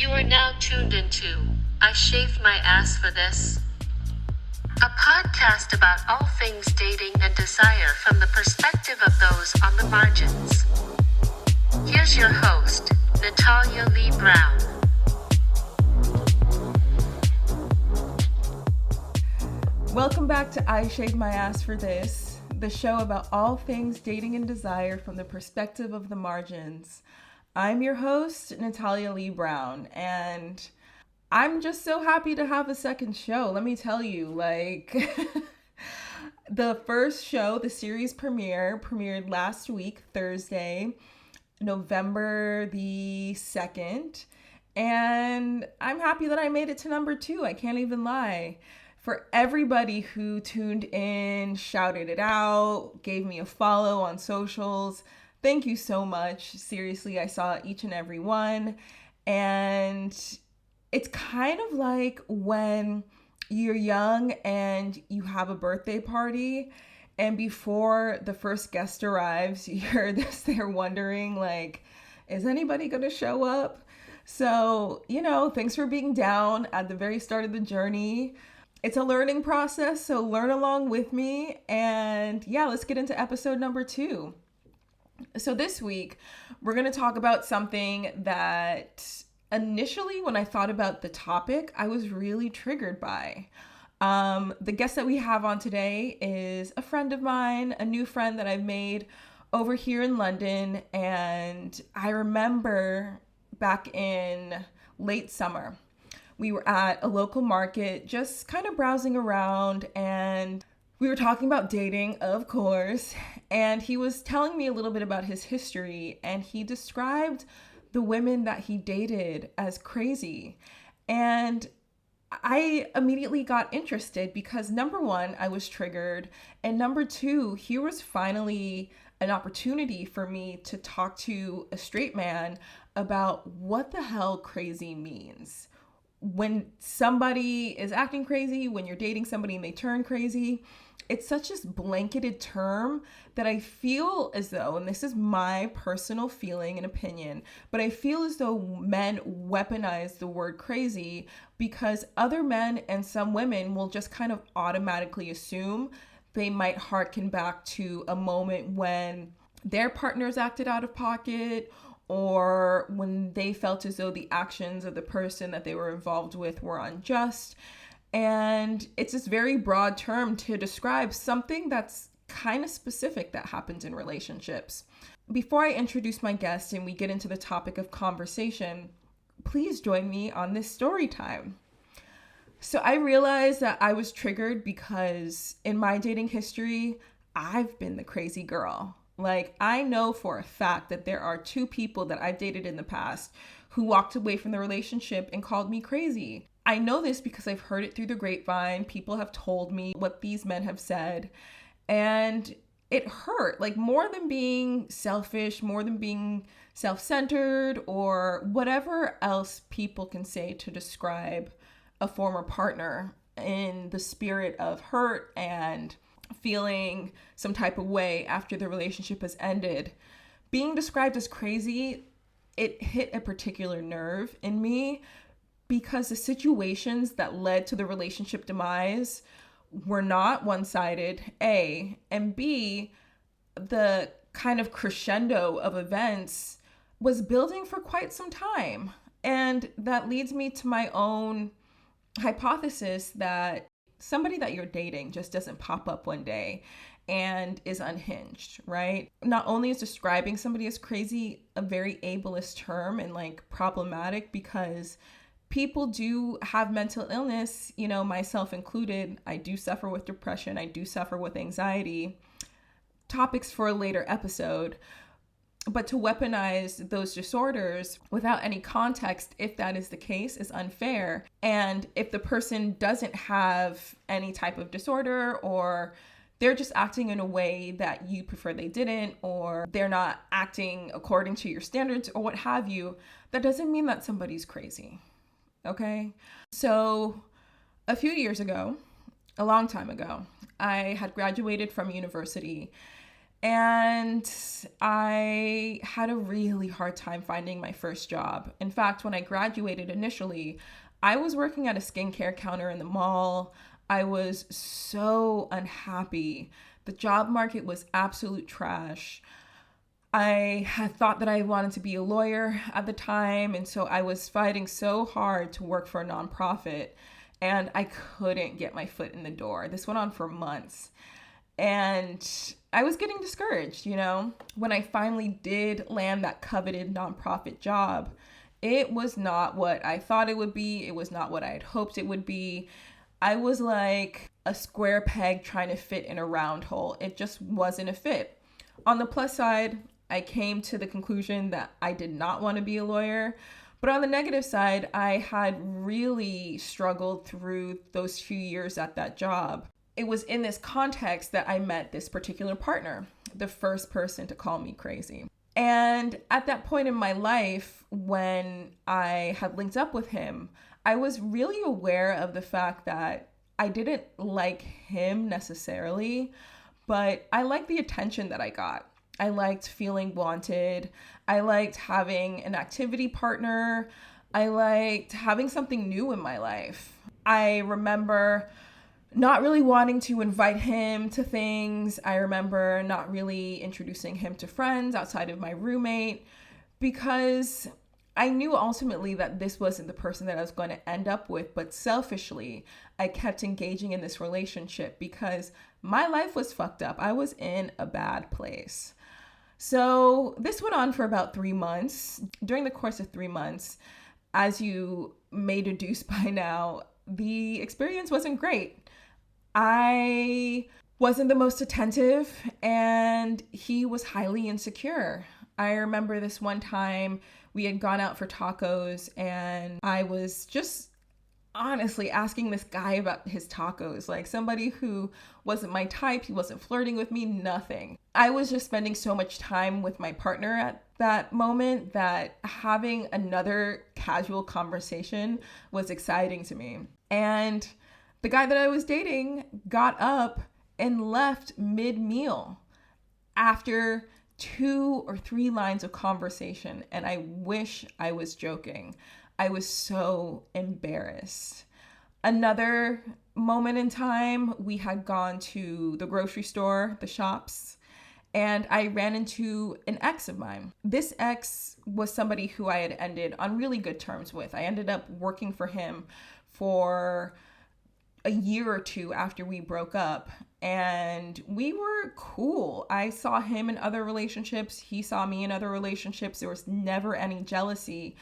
You are now tuned into I Shaved My Ass for This, a podcast about all things dating and desire from the perspective of those on the margins. Here's your host, Natalia Lee Brown. Welcome back to I Shaved My Ass for This, the show about all things dating and desire from the perspective of the margins. I'm your host, Natalia Lee Brown, and I'm just so happy to have a second show. Let me tell you, the first show, the series premiered last week, Thursday, November the 2nd, and I'm happy that I made it to number 2. I can't even lie. For everybody who tuned in, shouted it out, gave me a follow on socials, thank you so much. Seriously, I saw each and every one. And it's kind of like when you're young and you have a birthday party, and before the first guest arrives, you're just there wondering, is anybody going to show up? So, thanks for being down at the very start of the journey. It's a learning process, so learn along with me. And yeah, let's get into episode number 2. So this week, we're going to talk about something that initially, when I thought about the topic, I was really triggered by. The guest that we have on today is a friend of mine, a new friend that I've made over here in London. And I remember back in late summer, we were at a local market, just kind of browsing around, and we were talking about dating, of course, and he was telling me a little bit about his history, and he described the women that he dated as crazy. And I immediately got interested because, number one, I was triggered, and number two, here was finally an opportunity for me to talk to a straight man about what the hell crazy means. When somebody is acting crazy, when you're dating somebody and they turn crazy, it's such this blanketed term that I feel as though, and this is my personal feeling and opinion, but I feel as though men weaponize the word crazy because other men and some women will just kind of automatically assume they might harken back to a moment when their partners acted out of pocket, or when they felt as though the actions of the person that they were involved with were unjust. And it's this very broad term to describe something that's kind of specific that happens in relationships. Before I introduce my guest and we get into the topic of conversation, please join me on this story time. So I realized that I was triggered because in my dating history, I've been the crazy girl. I know for a fact that there are 2 people that I've dated in the past who walked away from the relationship and called me crazy. I know this because I've heard it through the grapevine. People have told me what these men have said, and it hurt. More than being selfish, more than being self-centered, or whatever else people can say to describe a former partner in the spirit of hurt and feeling some type of way after the relationship has ended. Being described as crazy, it hit a particular nerve in me because the situations that led to the relationship demise were not one-sided, A, and B, the kind of crescendo of events was building for quite some time. And that leads me to my own hypothesis that somebody that you're dating just doesn't pop up one day and is unhinged, right? Not only is describing somebody as crazy a very ableist term and problematic because people do have mental illness, myself included. I do suffer with depression. I do suffer with anxiety. Topics for a later episode. But to weaponize those disorders without any context, if that is the case, is unfair. And if the person doesn't have any type of disorder, or they're just acting in a way that you prefer they didn't, or they're not acting according to your standards, or what have you, that doesn't mean that somebody's crazy. Okay? So a few years ago, a long time ago, I had graduated from university. And I had a really hard time finding my first job. In fact, when I graduated initially, I was working at a skincare counter in the mall. I was so unhappy. The job market was absolute trash. I had thought that I wanted to be a lawyer at the time, and so I was fighting so hard to work for a nonprofit, and I couldn't get my foot in the door. This went on for months, and I was getting discouraged, When I finally did land that coveted nonprofit job, it was not what I thought it would be. It was not what I had hoped it would be. I was like a square peg trying to fit in a round hole. It just wasn't a fit. On the plus side, I came to the conclusion that I did not want to be a lawyer. But on the negative side, I had really struggled through those few years at that job. It was in this context that I met this particular partner, the first person to call me crazy. And at that point in my life, when I had linked up with him, I was really aware of the fact that I didn't like him necessarily, but I liked the attention that I got. I liked feeling wanted. I liked having an activity partner. I liked having something new in my life. I remember not really wanting to invite him to things. I remember not really introducing him to friends outside of my roommate because I knew ultimately that this wasn't the person that I was going to end up with, but selfishly, I kept engaging in this relationship because my life was fucked up. I was in a bad place. So this went on for about 3 months. During the course of 3 months, as you may deduce by now, the experience wasn't great. I wasn't the most attentive, and he was highly insecure. I remember this one time we had gone out for tacos, and I was just honestly asking this guy about his tacos, like somebody who wasn't my type. He wasn't flirting with me, nothing. I was just spending so much time with my partner at that moment that having another casual conversation was exciting to me. And the guy that I was dating got up and left mid-meal after 2 or 3 lines of conversation. And I wish I was joking. I was so embarrassed. Another moment in time, we had gone to the grocery store, the shops, and I ran into an ex of mine. This ex was somebody who I had ended on really good terms with. I ended up working for him for a year or 2 after we broke up, and we were cool. I saw him in other relationships. He saw me in other relationships. There was never any jealousy.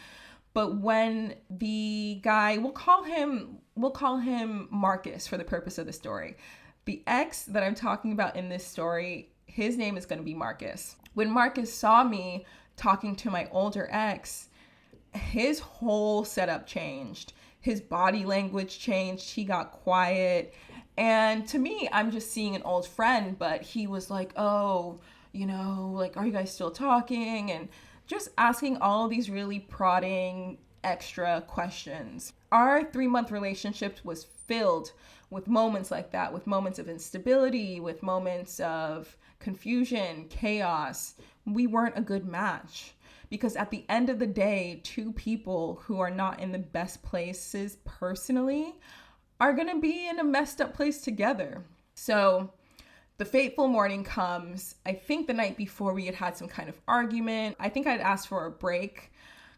But when the guy, we'll call him Marcus for the purpose of the story. The ex that I'm talking about in this story, his name is going to be Marcus. When Marcus saw me talking to my older ex, his whole setup changed. His body language changed. He got quiet. And to me, I'm just seeing an old friend, but he was like, oh, are you guys still talking? And just asking all of these really prodding extra questions. Our 3-month relationship was filled with moments like that, with moments of instability, with moments of confusion, chaos. We weren't a good match because at the end of the day, 2 people who are not in the best places personally are going to be in a messed up place together. So the fateful morning comes. I think the night before we had some kind of argument. I think I'd asked for a break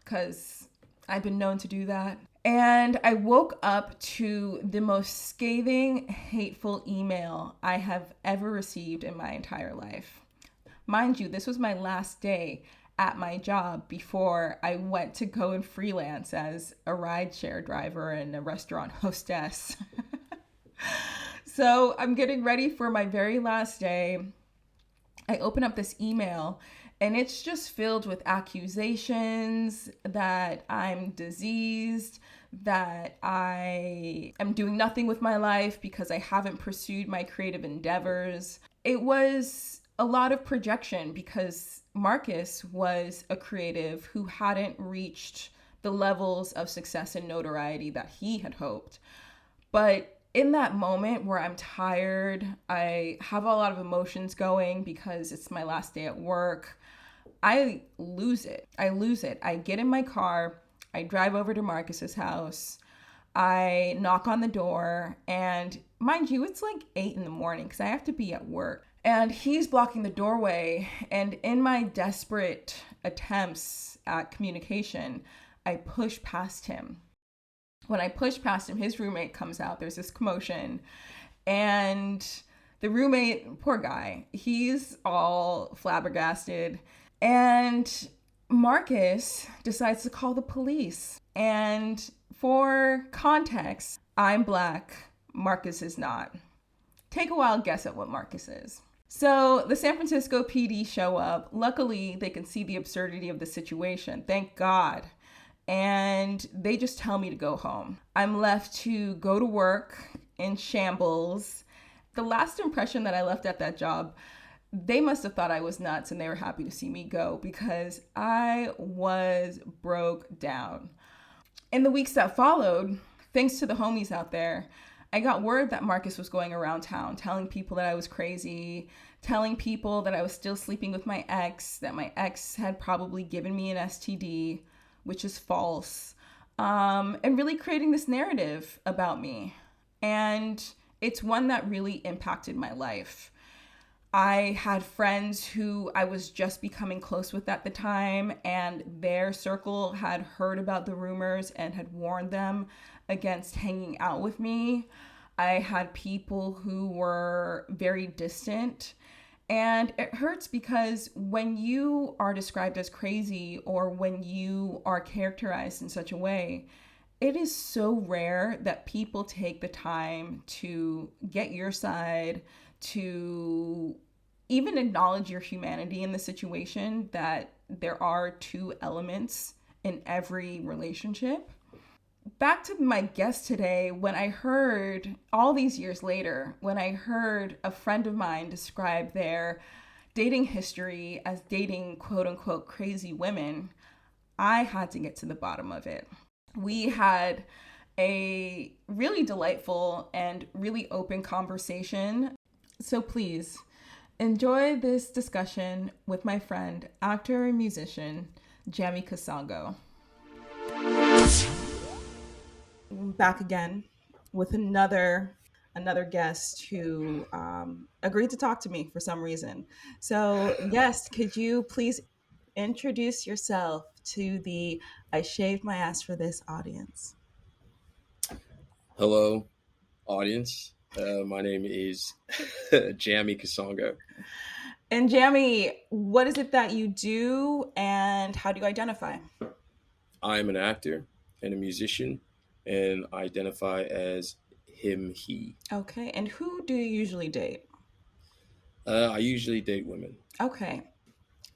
because I've been known to do that. And I woke up to the most scathing, hateful email I have ever received in my entire life. Mind you, this was my last day at my job before I went to go and freelance as a rideshare driver and a restaurant hostess. So I'm getting ready for my very last day. I open up this email and it's just filled with accusations that I'm diseased, that I am doing nothing with my life because I haven't pursued my creative endeavors. It was a lot of projection because Marcus was a creative who hadn't reached the levels of success and notoriety that he had hoped. But in that moment where I'm tired, I have a lot of emotions going because it's my last day at work, I lose it. I get in my car, I drive over to Marcus's house, I knock on the door, and mind you, it's like 8 in the morning because I have to be at work. And he's blocking the doorway. And in my desperate attempts at communication, I push past him. When I push past him, his roommate comes out. There's this commotion. And the roommate, poor guy, he's all flabbergasted. And Marcus decides to call the police. And for context, I'm Black, Marcus is not. Take a wild guess at what Marcus is. So the San Francisco PD show up. Luckily, they can see the absurdity of the situation. Thank God. And they just tell me to go home. I'm left to go to work in shambles. The last impression that I left at that job, they must have thought I was nuts and they were happy to see me go because I was broke down. In the weeks that followed, thanks to the homies out there, I got word that Marcus was going around town telling people that I was crazy, telling people that I was still sleeping with my ex, that my ex had probably given me an STD, which is false, and really creating this narrative about me. And it's one that really impacted my life. I had friends who I was just becoming close with at the time, and their circle had heard about the rumors and had warned them against hanging out with me. I had people who were very distant, and it hurts because when you are described as crazy or when you are characterized in such a way, it is so rare that people take the time to get your side, to even acknowledge your humanity in the situation, that there are two elements in every relationship. Back to my guest today, when I heard, all these years later, when I heard a friend of mine describe their dating history as dating quote unquote crazy women, I had to get to the bottom of it. We had a really delightful and really open conversation. So please enjoy this discussion with my friend, actor and musician, Jammy Kasongo. Back again with another guest who agreed to talk to me for some reason. So, guest, could you please introduce yourself to the I Shaved My Ass for This audience? Hello, audience. My name is Jammy Kasongo. And Jammy, what is it that you do and how do you identify? I'm an actor and a musician and identify as him, he. Okay. And who do you usually date? I usually date women. Okay.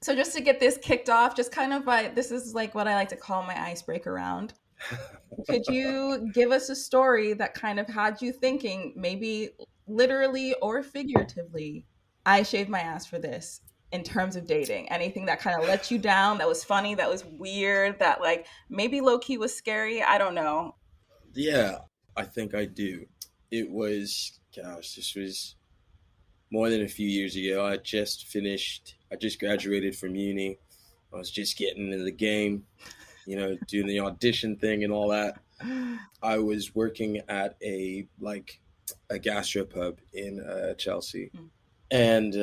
So just to get this kicked off, just kind of this is like what I like to call my icebreaker round. Could you give us a story that kind of had you thinking, maybe literally or figuratively, I shaved my ass for this in terms of dating? Anything that kind of let you down, that was funny, that was weird, that like maybe low-key was scary? I don't know. Yeah, I think I do. It was, this was more than a few years ago. I just graduated from uni. I was just getting into the game, doing the audition thing and all that. I was working at a gastropub in Chelsea, and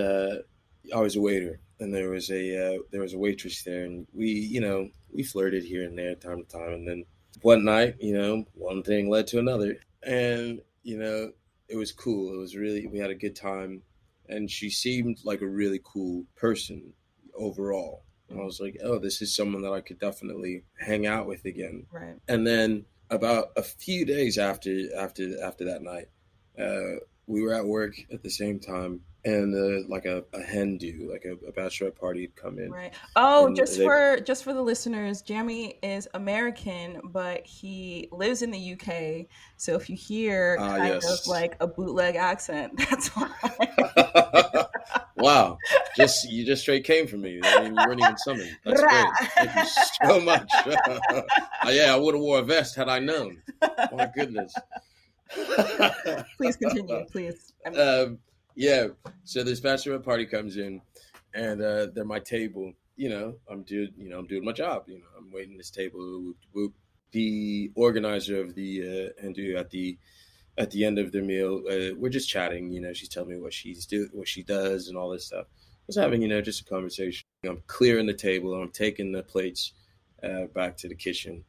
I was a waiter, and there was a waitress there, and we flirted here and there, time to time, and then one night, one thing led to another, and it was cool. It was we had a good time, and she seemed like a really cool person overall. And I was like, oh, this is someone that I could definitely hang out with again. Right. And then about a few days after that night, we were at work at the same time, and like a hen do, like a bachelorette party had come in. Right. Oh, just for the listeners, Jammy is American, but he lives in the UK. So if you hear kind of like a bootleg accent, that's why. Wow. You just straight came from me. I mean, you weren't even summoned. That's great. Thank you so much. Yeah, I would have wore a vest had I known. My goodness. Please continue, please. Yeah. So this bachelorette party comes in, and they're my table. I'm doing my job. I'm waiting this table. Whoop, whoop. The organizer of the Hindu at the end of their meal, we're just chatting. She's telling me what what she does, and all this stuff. I was having, just a conversation. I'm clearing the table. I'm taking the plates back to the kitchen,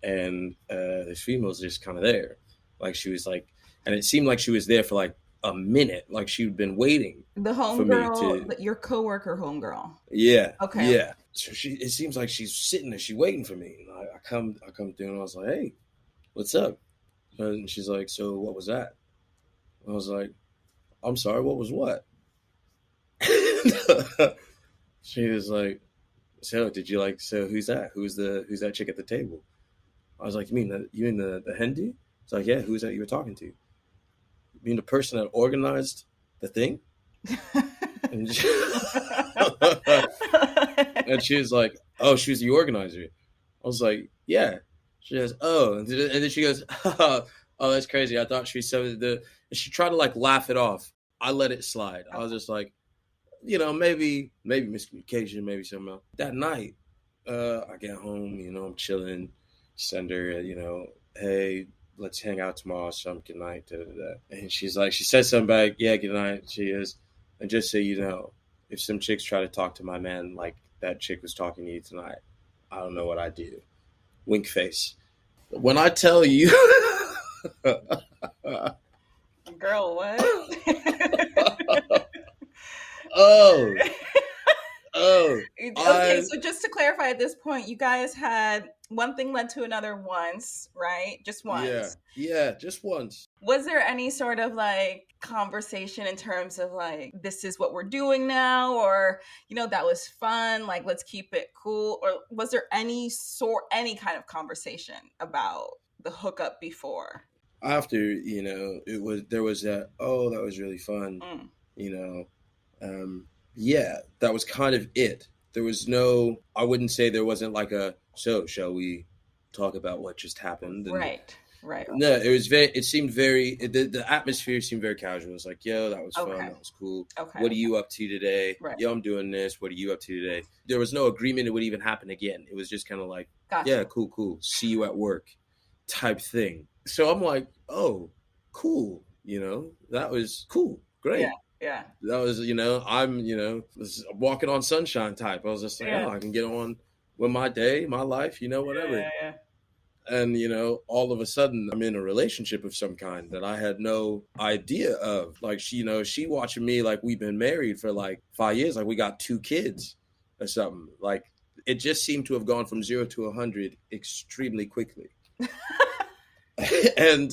and this female's just kind of there, like she was like, and it seemed like she was there for like a minute, like she'd been waiting. The homegirl, your coworker homegirl. Yeah. Okay. Yeah. So it seems like she's sitting there, she's waiting for me. And I come through, and I was like, "Hey, what's up?" And she's like, "So what was that?" I was like, "I'm sorry, what was what?" She was like, "So who's that? Who's that chick at the table?" I was like, "You mean the Hindu?" It's like, "Yeah, who's that you were talking to?" "You mean the person that organized the thing?" And she was like, "Oh, she was the organizer." I was like, "Yeah." She goes, "Oh," and then she goes, "Oh, that's crazy. I thought she said the." And she tried to like laugh it off. I let it slide. I was just like, maybe miscommunication, maybe something else. That night, I get home. I'm chilling. Send her, "Hey, let's hang out tomorrow. Some good night." Da, da, da. And she's like, she says something back. "Yeah, good night." She is, and just so you know, if some chicks try to talk to my man like that chick was talking to you tonight, I don't know what I do. Wink face. When I tell you, girl, what? oh. Okay, so just to clarify at this point, you guys had one thing led to another once, right? Just once. Yeah, just once. Was there any sort of like conversation in terms of like, this is what we're doing now, or that was fun, like let's keep it cool, or was there any kind of conversation about the hookup before? After, there was that, "Oh, that was really fun." Yeah, that was kind of it. There was no, I wouldn't say there wasn't like a, "So shall we talk about what just happened?" And Right. no, it seemed very, the atmosphere seemed very casual. It was like, "Yo, that was fun. That was cool. Okay. What are you up to today?" Right. "Yo, I'm doing this. What are you up to today?" There was no agreement it would even happen again. It was just kind of like, Gotcha. "Yeah, cool. See you at work," type thing. So I'm like, "Oh, cool. That was cool. Great." Yeah. That was, I'm, walking on sunshine type. I was just like, "Oh, I can get on with my day, my life, whatever." Yeah. And, all of a sudden I'm in a relationship of some kind that I had no idea of. Like, she watching me like we've been married for like 5 years, like we got 2 kids or something. Like, it just seemed to have gone from 0 to 100 extremely quickly. And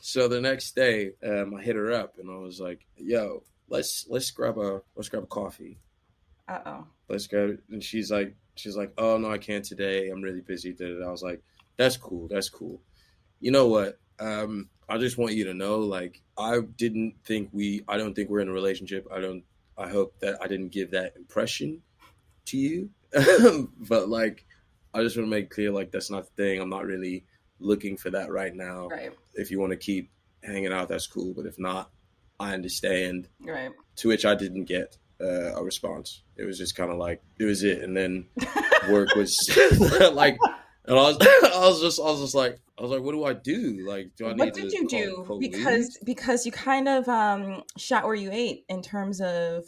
so the next day, I hit her up and I was like, "Yo, let's grab a coffee." Let's grab it. And she's like, "Oh no, I can't today. I'm really busy." I was like, That's cool. You know what? I just want you to know, like, I don't think we're in a relationship. I hope that I didn't give that impression to you. But like, I just want to make clear, like, that's not the thing. I'm not really looking for that right now. Right. If you want to keep hanging out, that's cool. But if not, I understand. Right. To which I didn't get a response. It was just kind of like, it was it. And then work was like, and I was just like, what do I do? Like, do I need what did you do? Because you kind of shot where you ate in terms of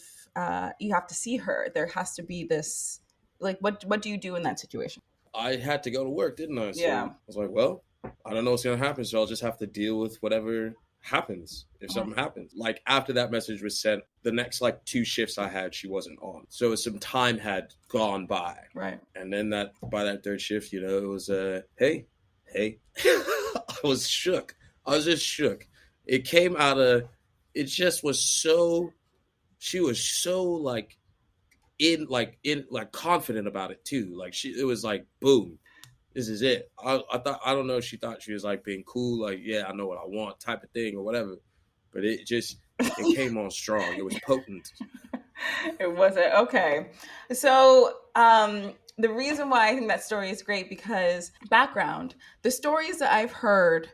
you have to see her. There has to be this, like, what do you do in that situation? I had to go to work, didn't I? So Yeah. I was like, well, I don't know what's going to happen. So I'll just have to deal with whatever happens if something happens. Like, after that message was sent, the next like 2 shifts I had, she wasn't on. So some time had gone by. Right. And then by that 3rd shift, it was hey. I was shook. I was just shook. It came out of, it just was so, she was so like in confident about it too. Like, it was like, boom, this is it. I don't know if she thought she was like being cool, like, yeah, I know what I want type of thing or whatever. But it came on strong. It was potent. It wasn't. Okay. So the reason why I think that story is great, because background, the stories that I've heard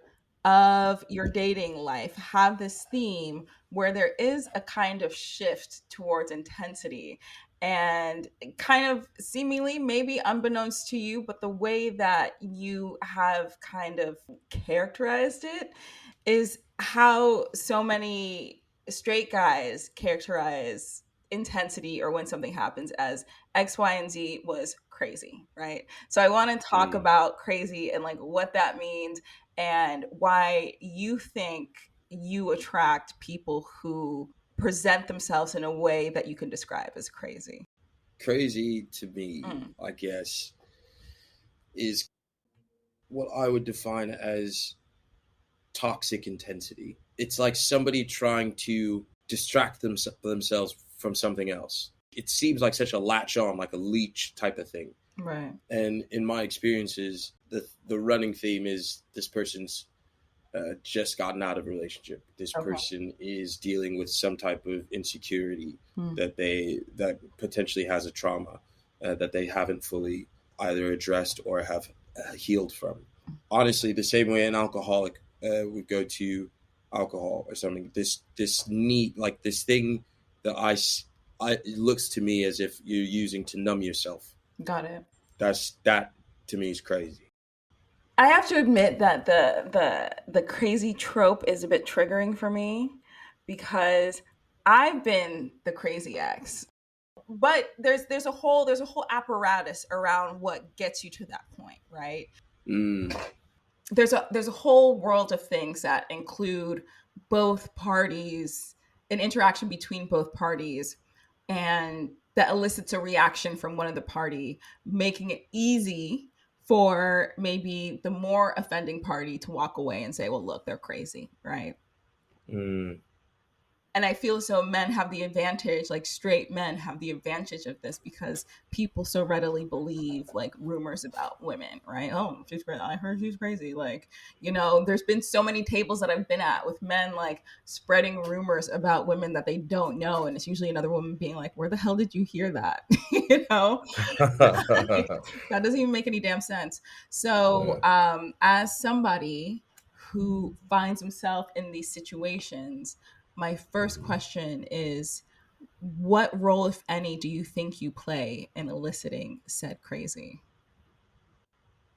of your dating life have this theme where there is a kind of shift towards intensity, and kind of seemingly maybe unbeknownst to you, but the way that you have kind of characterized it is how so many straight guys characterize intensity, or when something happens, as X, Y, and Z was crazy, right? So I want to talk Mm. about crazy and like what that means, and why you think you attract people who present themselves in a way that you can describe as crazy. Crazy to me, Mm, I guess, is what I would define as toxic intensity. It's like somebody trying to distract themselves from something else. It seems like such a latch on, like a leech type of thing. right. And in my experiences, the running theme is this person's just gotten out of a relationship. This Okay. person is dealing with some type of insecurity Hmm. that potentially has a trauma that they haven't fully either addressed or have healed from. Honestly, the same way an alcoholic would go to alcohol or something. This need, like this thing that it looks to me as if you're using to numb yourself. Got it. That to me is crazy. I have to admit that the crazy trope is a bit triggering for me, because I've been the crazy ex. But there's a whole apparatus around what gets you to that point, right? Mm, There's a whole world of things that include both parties, an interaction between both parties, and that elicits a reaction from one of the party, making it easy for maybe the more offending party to walk away and say, well, look, they're crazy, right? mm. And I feel so men have the advantage, like straight men have the advantage of this, because people so readily believe like rumors about women, right? Oh, she's crazy. I heard she's crazy. Like, there's been so many tables that I've been at with men like spreading rumors about women that they don't know. And it's usually another woman being like, where the hell did you hear that? you know, like, that doesn't even make any damn sense. So, Yeah. as somebody who finds himself in these situations, my first question is, what role, if any, do you think you play in eliciting said crazy?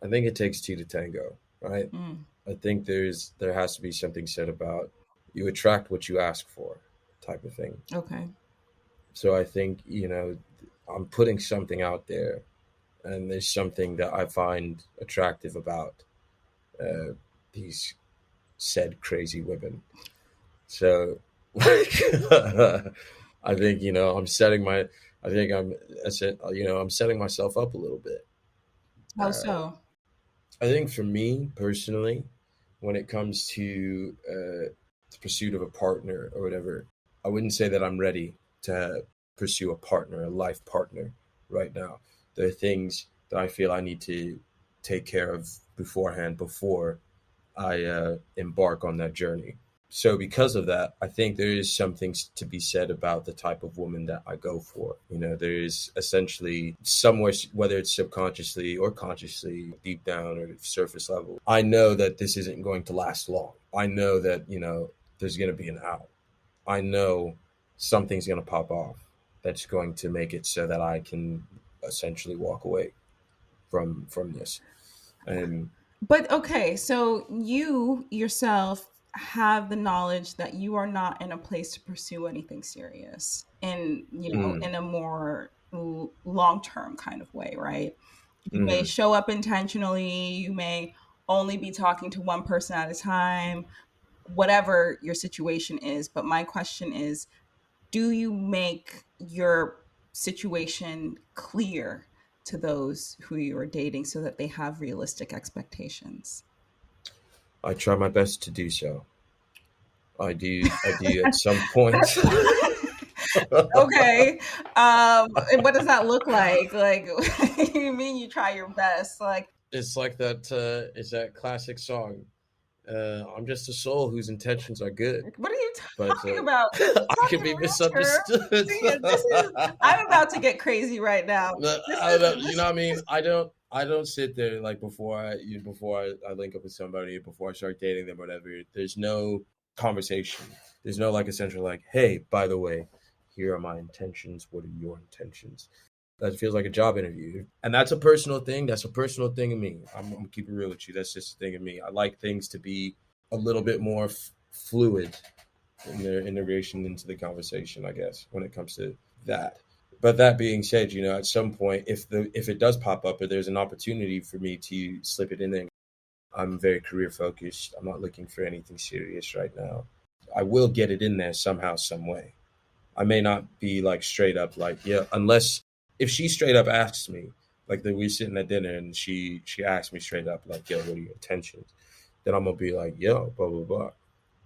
I think it takes two to tango, right? Mm, I think there has to be something said about you attract what you ask for, type of thing. okay. So I think I'm putting something out there, and there's something that I find attractive about uh, these said crazy women. So like, I think I'm setting my. I think I said I'm setting myself up a little bit. How Uh, so? I think for me personally, when it comes to the pursuit of a partner or whatever, I wouldn't say that I'm ready to pursue a partner, a life partner, right now. There are things that I feel I need to take care of beforehand before I embark on that journey. So, because of that, I think there is something to be said about the type of woman that I go for. There is essentially somewhere, whether it's subconsciously or consciously, deep down or surface level, I know that this isn't going to last long. I know that, there's going to be an out. I know something's going to pop off that's going to make it so that I can essentially walk away from this. And But okay, so you yourself have the knowledge that you are not in a place to pursue anything serious in, mm, in a more long-term kind of way, right? You may mm, show up intentionally, you may only be talking to one person at a time, whatever your situation is. But my question is, do you make your situation clear to those who you are dating so that they have realistic expectations? I try my best to do so. I do at some point. Okay. And what does that look like? Like, you mean you try your best? Like, It's like that. It's that classic song. I'm just a soul whose intentions are good, what are you but talking about? We're I can talking be real terms. misunderstood. See, this is, I'm about to get crazy right now. This I is don't, this what I mean? I don't. I don't sit there like before I link up with somebody, before I start dating them, whatever. There's no conversation. There's no like essential like, hey, by the way, here are my intentions. What are your intentions? That feels like a job interview, and that's a personal thing. That's a personal thing in me. I'm gonna keep it real with you. That's just a thing in me. I like things to be a little bit more fluid in their integration into the conversation, I guess, when it comes to that. But that being said, at some point, if it does pop up or there's an opportunity for me to slip it in there, I'm very career focused. I'm not looking for anything serious right now. I will get it in there somehow, some way. I may not be like straight up like, yeah, unless if she straight up asks me, like that we're sitting at dinner and she asked me straight up, like, yo, what are your intentions? Then I'm gonna be like, yo, blah blah blah.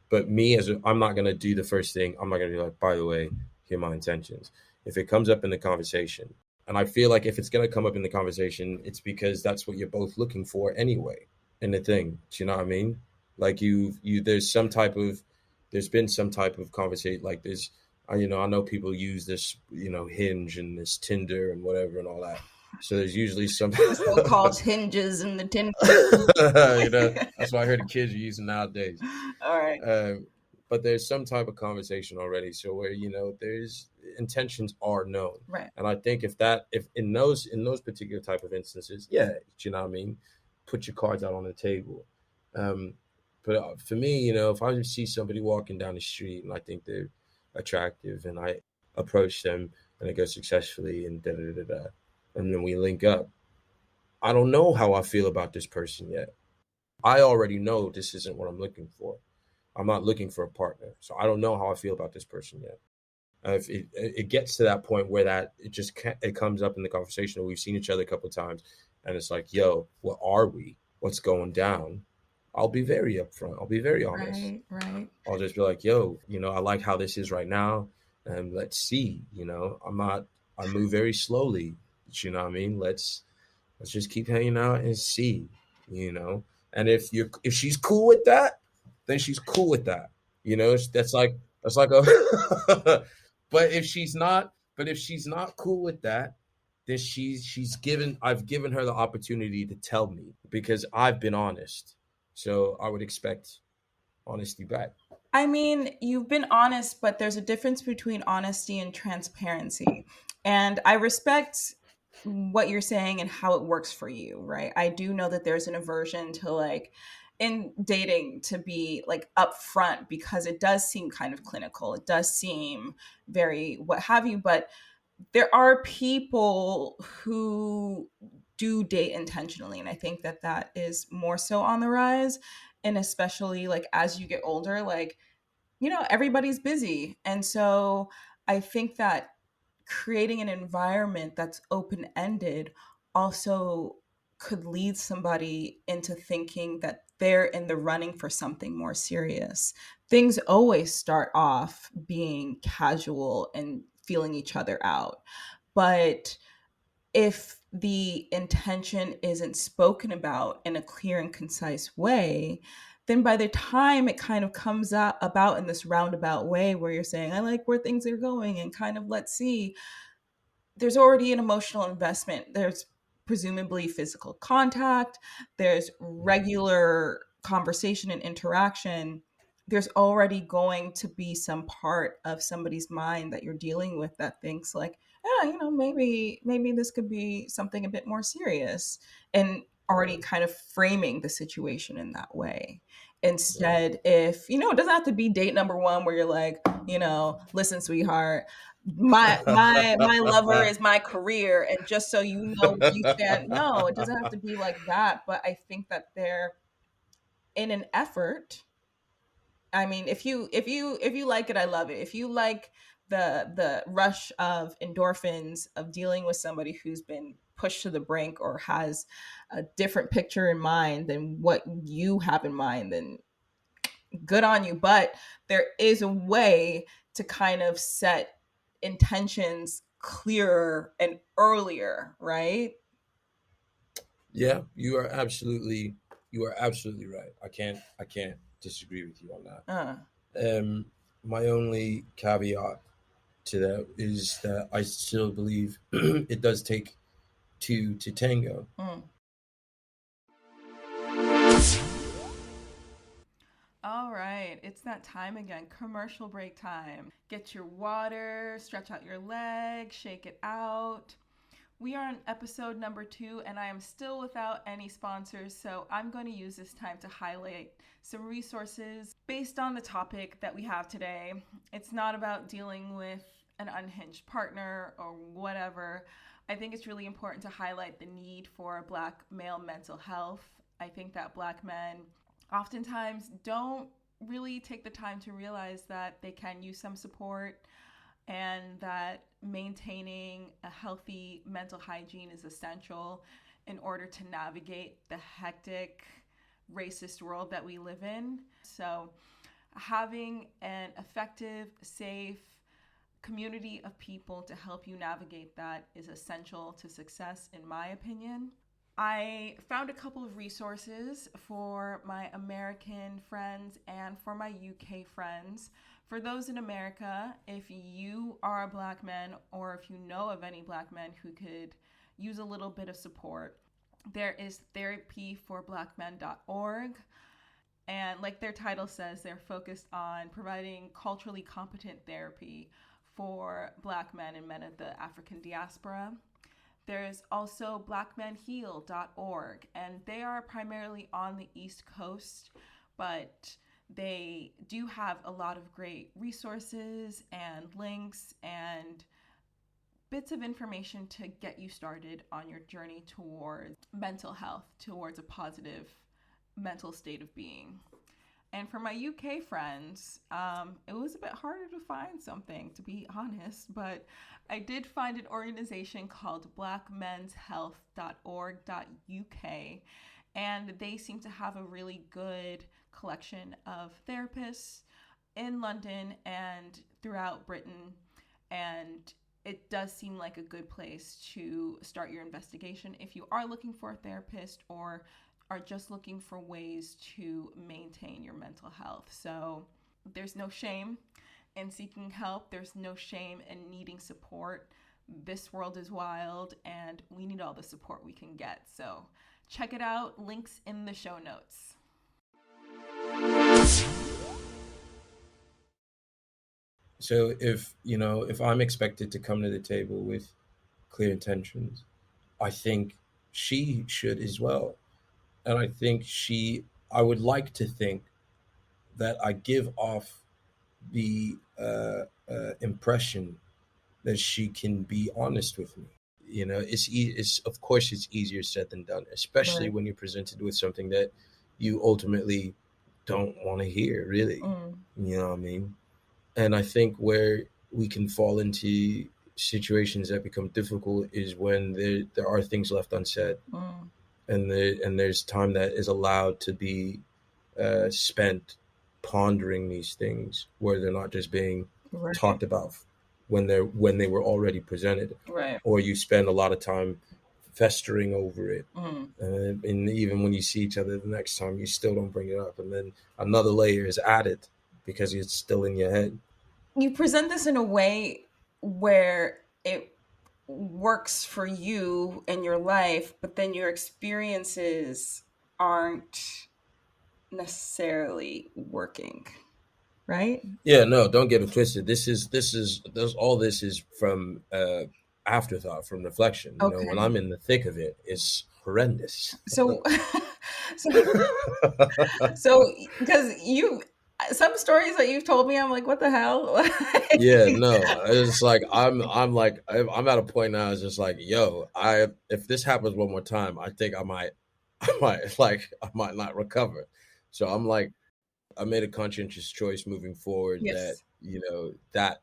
But me I'm not gonna do the first thing. I'm not gonna be like, by the way, here are my intentions. If it comes up in the conversation, and I feel like if it's gonna come up in the conversation, it's because that's what you're both looking for anyway in the thing. Do you know what I mean? Like there's been some type of conversation like this. I know people use this, Hinge and this Tinder and whatever and all that. So there's usually some So-called hinges in the Tinder. that's what I heard the kids are using nowadays. All right. But there's some type of conversation already, so where there's intentions are known, right? And I think if in those particular type of instances, yeah, you know what I mean, put your cards out on the table. But for me, if I just see somebody walking down the street and I think they're attractive and I approach them and it goes successfully and da da da da, and then we link up, I don't know how I feel about this person yet. I already know this isn't what I'm looking for. I'm not looking for a partner, so I don't know how I feel about this person yet. If it gets to that point where it comes up in the conversation, or we've seen each other a couple of times, and it's like, yo, what are we? What's going down? I'll be very upfront. I'll be very honest. Right. I'll just be like, yo, I like how this is right now, and let's see. I move very slowly. You know what I mean? Let's just keep hanging out and see. And if she's cool with that, then she's cool with that. That's like a but if she's not cool with that, then I've given her the opportunity to tell me because I've been honest. So I would expect honesty back. I mean, you've been honest, but there's a difference between honesty and transparency. And I respect what you're saying and how it works for you, right? I do know that there's an aversion to like in dating to be like upfront because it does seem kind of clinical. It does seem very what have you, but there are people who do date intentionally, and I think that that is more so on the rise. And especially like as you get older, like everybody's busy, and so I think that creating an environment that's open ended also could lead somebody into thinking that they're in the running for something more serious. Things always start off being casual and feeling each other out. But if the intention isn't spoken about in a clear and concise way, then by the time it kind of comes out about in this roundabout way where you're saying, I like where things are going and kind of let's see, there's already an emotional investment. There's presumably physical contact, there's regular conversation and interaction. There's already going to be some part of somebody's mind that you're dealing with that thinks like, yeah, maybe this could be something a bit more serious, and already kind of framing the situation in that way. Instead, if it doesn't have to be date number one where you're like, listen, sweetheart, my lover is my career, and just so you know where you stand. No, it doesn't have to be like that, but I think that they're in an effort. I mean, if you like it, I love it. If you like the rush of endorphins of dealing with somebody who's been pushed to the brink or has a different picture in mind than what you have in mind, then good on you. But there is a way to kind of set intentions clearer and earlier, right? Yeah, you are absolutely right. I can't disagree with you on that. My only caveat to that is that I still believe it does take two to tango. It's that time again, commercial break time. Get your water, stretch out your legs, shake it out. We are on episode number 2, and I am still without any sponsors, so I'm going to use this time to highlight some resources based on the topic that we have today. It's not about dealing with an unhinged partner or whatever. I think it's really important to highlight the need for Black male mental health. I think that Black men oftentimes don't really take the time to realize that they can use some support, and that maintaining a healthy mental hygiene is essential in order to navigate the hectic, racist world that we live in. So having an effective, safe community of people to help you navigate that is essential to success, in my opinion. I found a couple of resources for my American friends and for my UK friends. For those in America, if you are a Black man or if you know of any Black men who could use a little bit of support, there is therapyforblackmen.org. And like their title says, they're focused on providing culturally competent therapy for Black men and men of the African diaspora. There's also blackmenheal.org, and they are primarily on the East Coast, but they do have a lot of great resources and links and bits of information to get you started on your journey towards mental health, towards a positive mental state of being. And for my UK friends, it was a bit harder to find something, to be honest, but I did find an organization called blackmenshealth.org.uk, and they seem to have a really good collection of therapists in London and throughout Britain, and it does seem like a good place to start your investigation if you are looking for a therapist or are just looking for ways to maintain your mental health. So there's no shame in seeking help. There's no shame in needing support. This world is wild and we need all the support we can get. So check it out. Links in the show notes. So if I'm expected to come to the table with clear intentions, I think she should as well. And I think I would like to think that I give off the impression that she can be honest with me. It's of course it's easier said than done, especially when you're presented with something that you ultimately don't want to hear, really. You know what I mean? And I think where we can fall into situations that become difficult is when there are things left unsaid. And there's time that is allowed to be spent pondering these things, where they're not just being talked about when they were already presented, or you spend a lot of time festering over it, and even when you see each other the next time, you still don't bring it up, and then another layer is added because it's still in your head. You present this in a way where it works for you in your life, but then your experiences aren't necessarily working, right? Yeah, no, don't get it twisted. All this is from afterthought, from reflection. You know, when I'm in the thick of it, it's horrendous. So because some stories that you've told me, I'm like, what the hell? Yeah, no, it's like I'm at a point now. It's just like, yo, if this happens one more time, I think I might not recover. So I'm like, I made a conscientious choice moving forward that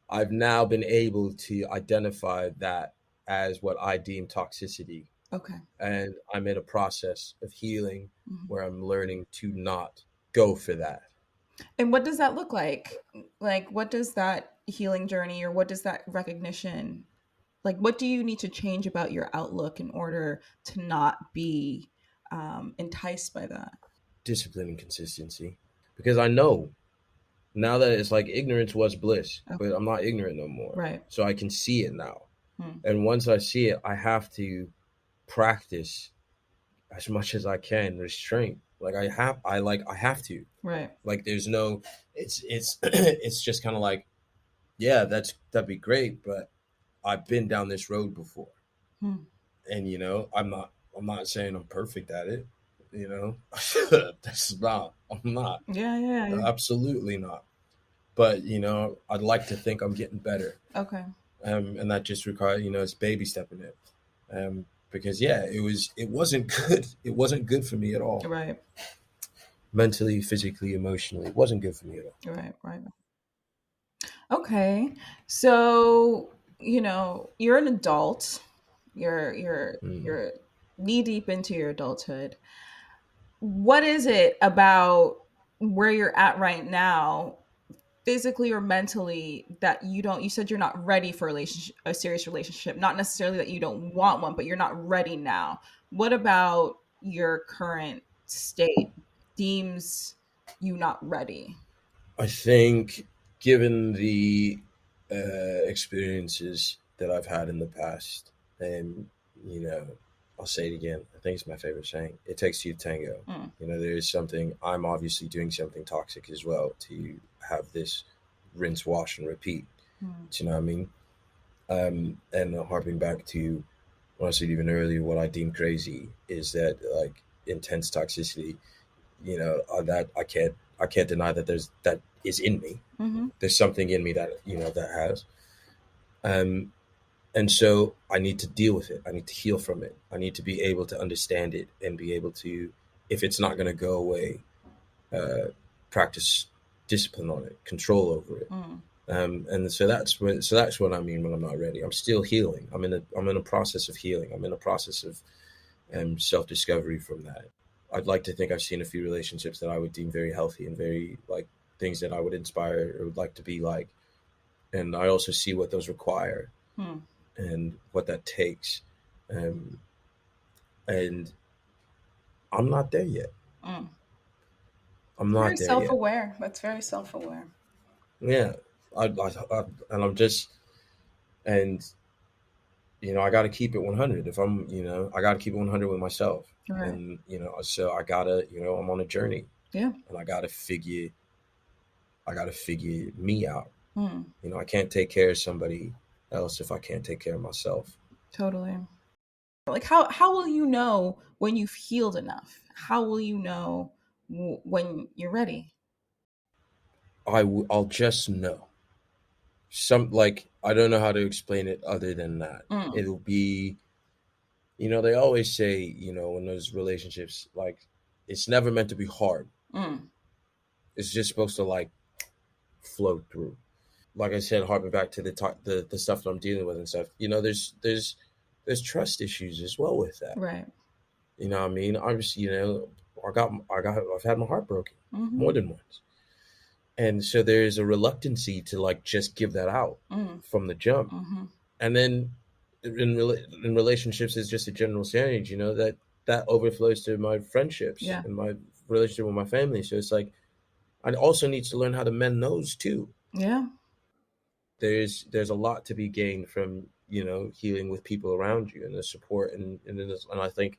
I've now been able to identify that as what I deem toxicity. Okay. And I'm in a process of healing where I'm learning to not go for that. And what does that look like? Like, what does that healing journey, or what does that recognition, like, what do you need to change about your outlook in order to not be enticed by that? Discipline and consistency. Because I know now that it's like ignorance was bliss, but I'm not ignorant no more. Right. So I can see it now. And once I see it, I have to practice as much as I can restraint Like I have to. Right. Like there's no, it's it's just kind of like, yeah, that'd be great, but I've been down this road before, Hmm. and I'm not saying I'm perfect at it. You know, that's not. I'm not. Yeah, yeah. Absolutely not. But I'd like to think I'm getting better, Okay. and that just requires it's baby stepping it. Because yeah, it wasn't good. It wasn't good for me at all. Right. Mentally, physically, emotionally, it wasn't good for me at all. Right. Right. Okay. So, you're an adult. You're Mm. you're knee deep into your adulthood. What is it about where you're at right now, physically or mentally, that you said you're not ready for a serious relationship, not necessarily that you don't want one, but you're not ready now. What about your current state deems you not ready? I think, given the experiences that I've had in the past, and you know, I'll say it again. I think it's my favorite saying. It takes two to tango. Mm, There is something. I'm obviously doing something toxic as well to have this rinse, wash, and repeat. mm, Do you know what I mean? And harping back to what I said even earlier, what I deem crazy is that like intense toxicity. That I can't deny that that is in me. mm-hmm. There's something in me that that has. Um, and so I need to deal with it. I need to heal from it. I need to be able to understand it and be able to, if it's not going to go away, uh, practice discipline on it, control over it. Mm. And so that's what I mean when I'm not ready. I'm still healing. I'm in a process of healing. I'm in a process of self discovery from that. I'd like to think I've seen a few relationships that I would deem very healthy and very like things that I would inspire or would like to be like. And I also see what those require Mm. and what that takes. Um, and I'm not there yet. Mm. I'm Very not there yet. self-aware. That's very self-aware. Yeah. And I'm just, and, I got to keep it 100. If I'm, I got to keep it 100 with myself. Right. And, so I got to, I'm on a journey Yeah. and I got to figure me out. Mm. I can't take care of somebody else if I can't take care of myself. Totally. Like how will you know when you've healed enough? How will you know when you're ready? I'll just know. Some like I don't know how to explain it other than that. Mm. It'll be, they always say, in those relationships, like it's never meant to be hard. Mm. It's just supposed to like flow through. Like I said, harping back to the stuff that I'm dealing with and stuff. There's trust issues as well with that. Right. You know what I mean? I'm just, I've had my heart broken Mm-hmm. more than once. And so there's a reluctancy to like just give that out Mm. from the jump. Mm-hmm. And then in relationships is just a general saying, that overflows to my friendships Yeah. and my relationship with my family. So it's like I also need to learn how to mend those too. Yeah. There's a lot to be gained from healing with people around you and the support and I think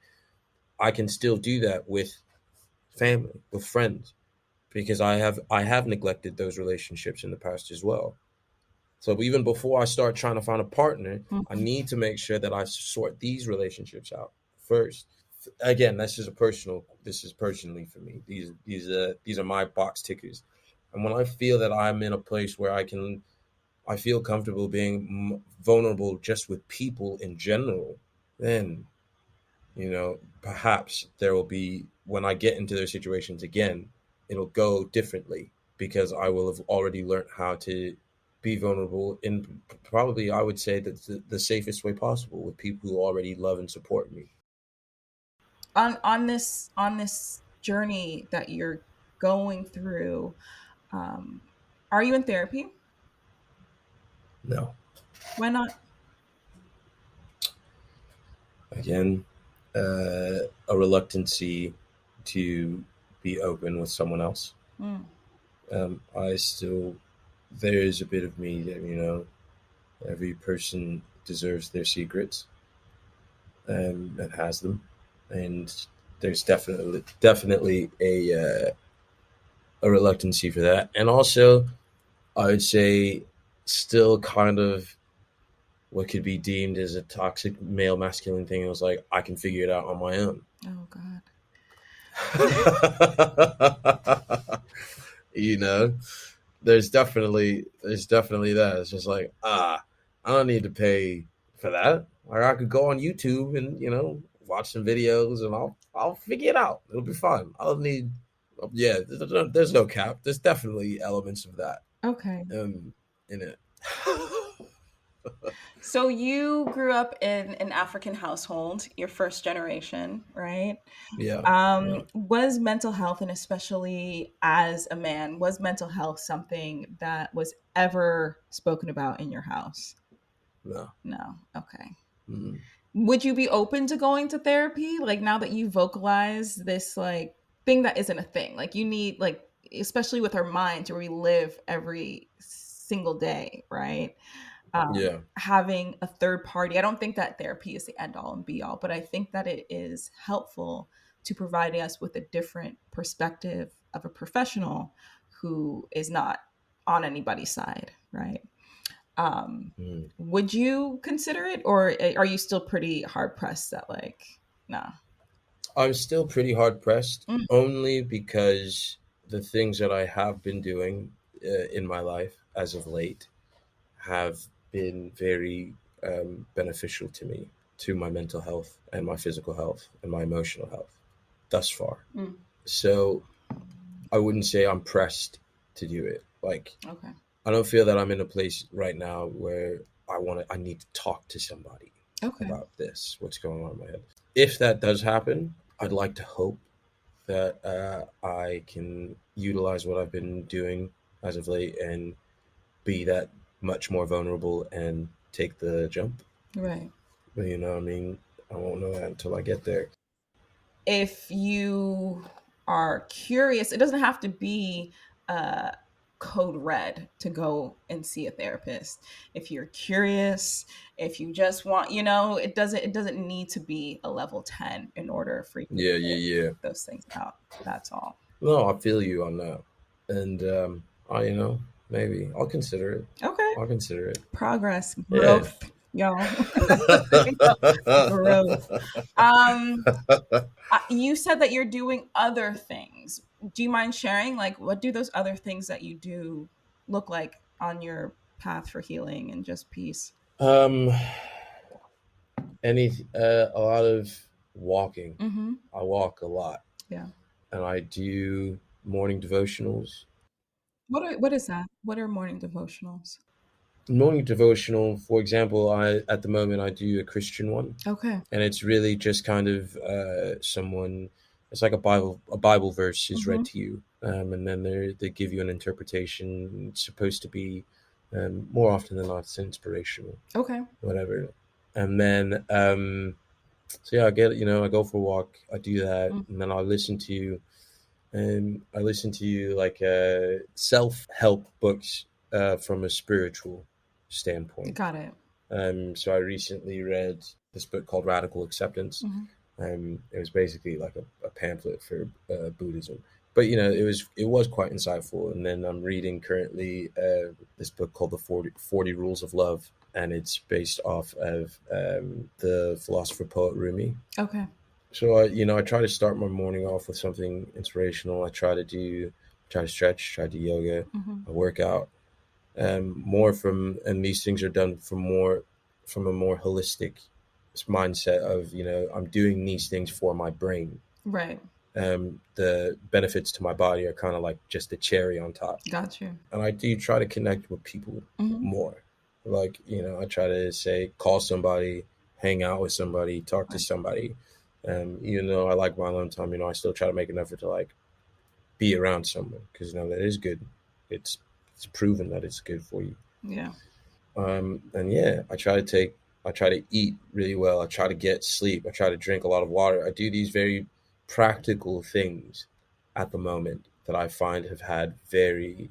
I can still do that with family, with friends, because I have neglected those relationships in the past as well. So even before I start trying to find a partner, I Mm-hmm. need to make sure that I sort these relationships out first. Again, this is personally for me. These are my box tickers. And when I feel that I'm in a place where I feel comfortable being vulnerable just with people in general, then perhaps there will be, when I get into those situations again, it'll go differently because I will have already learned how to be vulnerable in probably, I would say, that's the safest way possible with people who already love and support me. On this journey that you're going through, um, are you in therapy? No. Why not? Again, a reluctancy to be open with someone else. Mm. I still, there is a bit of me that, every person deserves their secrets and has them. And there's definitely a reluctancy for that, and also I would say still kind of what could be deemed as a toxic male masculine thing. It was like I can figure it out on my own. Oh God. You know, there's definitely that. It's just like I don't need to pay for that. Or I could go on YouTube and watch some videos and I'll figure it out. It'll be fun. I don't need. Yeah, there's no cap. There's definitely elements of that Okay. in it. So you grew up in an African household, your first generation, right? Yeah, yeah, Was mental health, and especially as a man, was mental health something that was ever spoken about in your house? no. No. Okay. Mm. Would you be open to going to therapy? Like now that you vocalize this like thing that isn't a thing. Like you need like especially with our minds where we live every single day, right? Yeah, Having a third party. I don't think that therapy is the end all and be all, but I think that it is helpful to provide us with a different perspective of a professional who is not on anybody's side, right? mm. Would you consider it, or are you still pretty hard pressed that like, nah? I'm still pretty hard pressed, Mm, only because the things that I have been doing in my life as of late have been very beneficial to me, to my mental health and my physical health and my emotional health thus far. mm, So I wouldn't say I'm pressed to do it. Like okay. I don't feel that I'm in a place right now where I need to talk to somebody Okay. about this, what's going on in my head. If that does happen, I'd like to hope that I can utilize what I've been doing as of late and be that much more vulnerable and take the jump. Right. But I mean, I won't know that until I get there. If you are curious, it doesn't have to be uh, code red to go and see a therapist. If you're curious, if you just want, it doesn't need to be a level 10 in order for you to Yeah, yeah, yeah. figure those things out. That's all. No, I feel you on that. And maybe I'll consider it. Okay. I'll consider it. Progress, Yeah. growth, y'all. Growth. Um, you said that you're doing other things. Do you mind sharing? Like, what do those other things that you do look like on your path for healing and just peace? um, a lot of walking. Mm-hmm. I walk a lot, Yeah. and I do morning devotionals. What is that? What are morning devotionals? Morning devotional, for example, I at the moment I do a Christian one, Okay. and it's really just kind of someone. It's like a Bible verse is Mm-hmm. read to you, and then they give you an interpretation. It's supposed to be more often than not, it's inspirational, Okay. whatever. And then so yeah, I go for a walk, I do that, Mm, and then I listen to like self help books from a spiritual standpoint. got it. So I recently read this book called Radical Acceptance. Mm-hmm. It was basically like a pamphlet for Buddhism, but it was quite insightful. And then I'm reading currently this book called the 40 Rules of Love, and it's based off of the philosopher poet Rumi. Okay. So I try to start my morning off with something inspirational. I try to stretch, try to do yoga, Mm-hmm. I work out, and these things are done from a more holistic mindset of I'm doing these things for my brain. Right. The benefits to my body are kind of like just the cherry on top, Got you. and I do try to connect with people Mm-hmm. more. Like I try to say call somebody, hang out with somebody, talk to Right. somebody. Even though I like my alone time, I still try to make an effort to like be around someone because that is good. It's proven that it's good for you. Yeah. And yeah, I try to eat really well. I try to get sleep. I try to drink a lot of water. I do these very practical things at the moment that I find have had very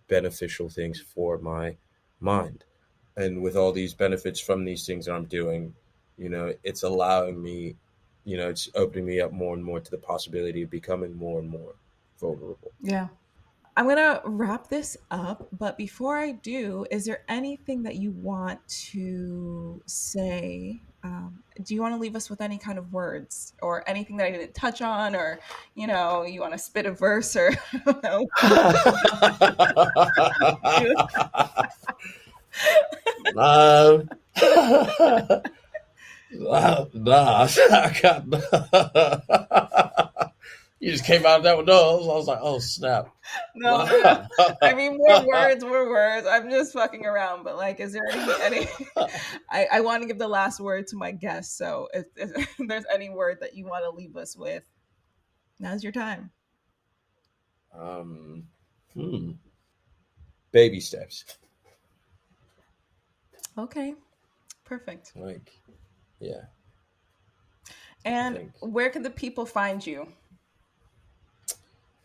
beneficial things for my mind. And with all these benefits from these things that I'm doing, it's allowing me it's opening me up more and more to the possibility of becoming more and more vulnerable. Yeah. I'm going to wrap this up, but before I do, is there anything that you want to say? Do you want to leave us with any kind of words or anything that I didn't touch on, or, you want to spit a verse, or I don't know. um, nah, I got. You just came out of that with those. I was like, oh snap. No, I mean, more words, more words. I'm just fucking around, but like, is there any I want to give the last word to my guests. So if there's any word that you want to leave us with, now's your time. um, hmm. Baby steps. Okay, perfect. Like, yeah. And where can the people find you?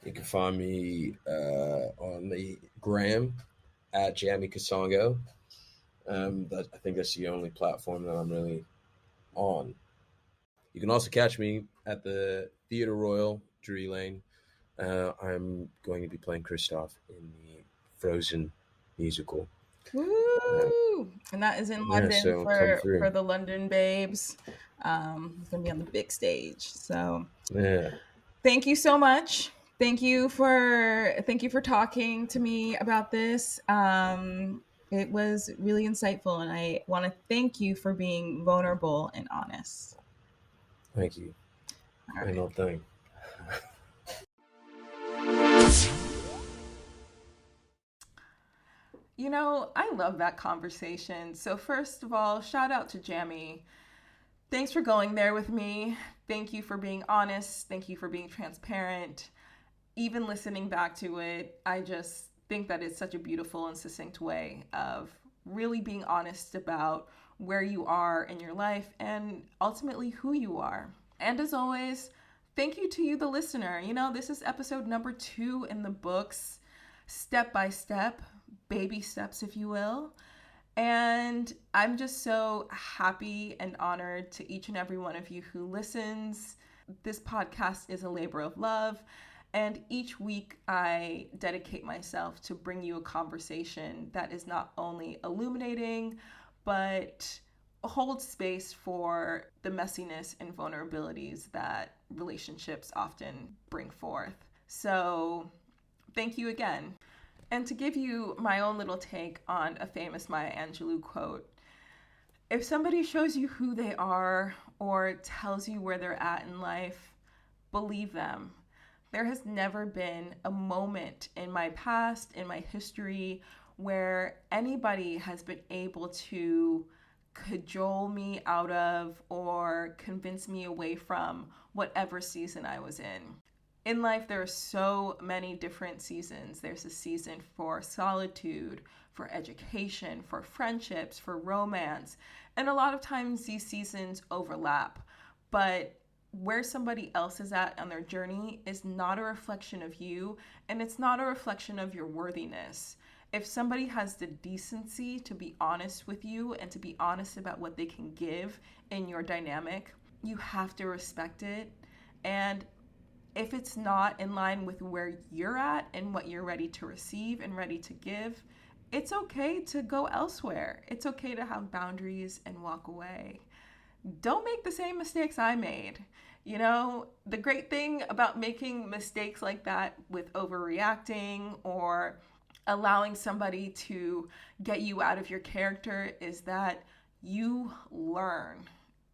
You can find me on the gram at Jammy Kasongo. I think that's the only platform that I'm really on. You can also catch me at the Theatre Royal, Drury Lane. I'm going to be playing Kristoff in the Frozen musical. Woo! And that is in London, so for the London babes. It's gonna be on the big stage. So yeah. Thank you so much. Thank you for talking to me about this. It was really insightful, and I want to thank you for being vulnerable and honest. Thank you. All right. Ain't no thing. I love that conversation. So first of all, shout out to Jammy. Thanks for going there with me. Thank you for being honest. Thank you for being transparent. Even listening back to it, I just think that it's such a beautiful and succinct way of really being honest about where you are in your life and ultimately who you are. And as always, thank you to you, the listener. This is episode number 2 in the books, step by step, baby steps, if you will. And I'm just so happy and honored to each and every one of you who listens. This podcast is a labor of love. And each week I dedicate myself to bring you a conversation that is not only illuminating, but holds space for the messiness and vulnerabilities that relationships often bring forth. So thank you again. And to give you my own little take on a famous Maya Angelou quote, if somebody shows you who they are or tells you where they're at in life, believe them. There has never been a moment in my past, in my history, where anybody has been able to cajole me out of or convince me away from whatever season I was in. In life, there are so many different seasons. There's a season for solitude, for education, for friendships, for romance. And a lot of times these seasons overlap. But where somebody else is at on their journey is not a reflection of you, and it's not a reflection of your worthiness. If somebody has the decency to be honest with you and to be honest about what they can give in your dynamic, you have to respect it. And if it's not in line with where you're at and what you're ready to receive and ready to give, it's okay to go elsewhere. It's okay to have boundaries and walk away. Don't make the same mistakes I made. The great thing about making mistakes like that with overreacting or allowing somebody to get you out of your character is that you learn.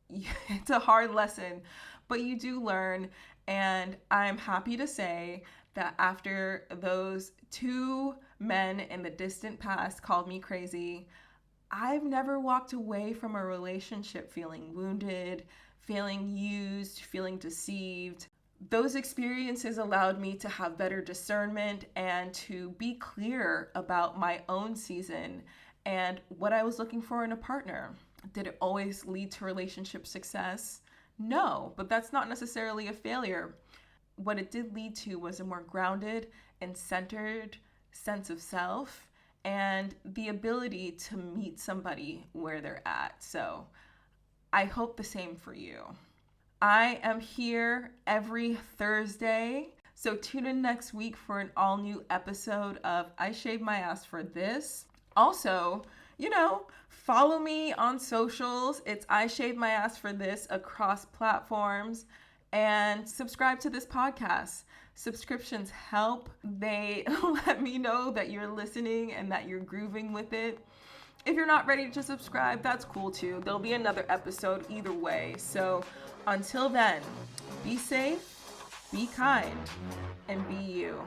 It's a hard lesson, but you do learn. And I'm happy to say that after those 2 men in the distant past called me crazy, I've never walked away from a relationship feeling wounded, feeling used, feeling deceived. Those experiences allowed me to have better discernment and to be clear about my own season and what I was looking for in a partner. Did it always lead to relationship success? No, but that's not necessarily a failure. What it did lead to was a more grounded and centered sense of self and the ability to meet somebody where they're at. So I hope the same for you. I am here every Thursday. So tune in next week for an all new episode of I Shaved My Ass for This. Also, follow me on socials. It's I Shaved My Ass for This across platforms. And subscribe to this podcast. Subscriptions help. They let me know that you're listening and that you're grooving with it. If you're not ready to subscribe, that's cool too. There'll be another episode either way. So until then, be safe, be kind, and be you.